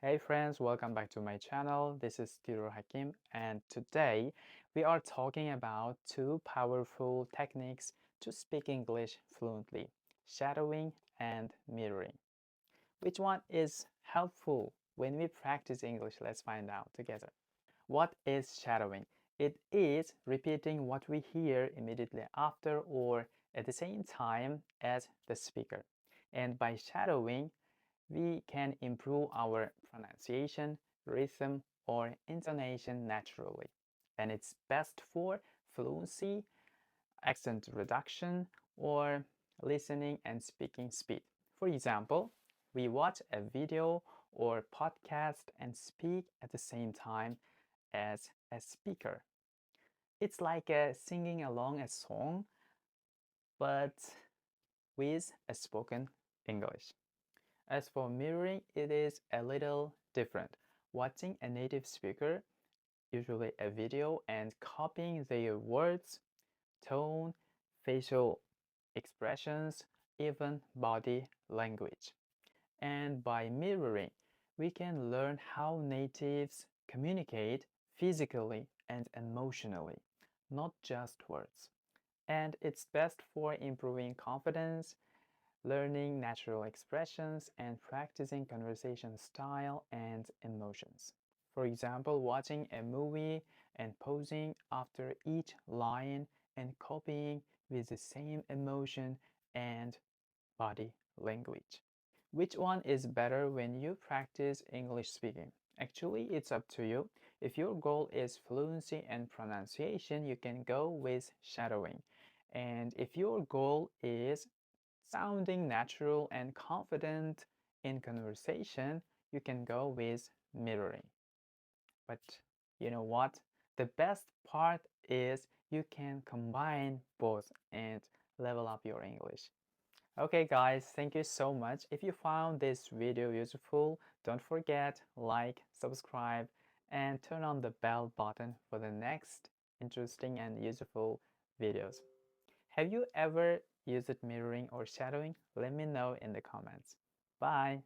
Hey friends, welcome back to my channel. This is Tutor Hakim, and today we are talking about two powerful techniques to speak English fluently: shadowing and mirroring. Which one is helpful when we practice English? Let's find out together. What is shadowing? It is repeating what we hear immediately after or at the same time as the speaker. And by shadowing, we can improve our pronunciation, rhythm, or intonation naturally. And it's best for fluency, accent reduction, or listening and speaking speed. For example, we watch a video or podcast and speak at the same time as a speaker. It's like singing along a song, but with a spoken English. As for mirroring, it is a little different. Watching a native speaker, usually a video, and copying their words, tone, facial expressions, even body language. And by mirroring, we can learn how natives communicate physically and emotionally, not just words. And it's best for improving confidence, learning natural expressions, and practicing conversation style and emotions. For example, watching a movie and pausing after each line and copying with the same emotion and body language. Which one is better when you practice English speaking? Actually, it's up to you. If your goal is fluency and pronunciation, you can go with shadowing. And if your goal is sounding natural and confident in conversation, you can go with mirroring. But you know what? The best part is you can combine both and level up your English. Okay guys, thank you so much. If you found this video useful, don't forget like, subscribe, and turn on the bell button for the next interesting and useful videos. Have you ever used mirroring or shadowing? Let me know in the comments. Bye!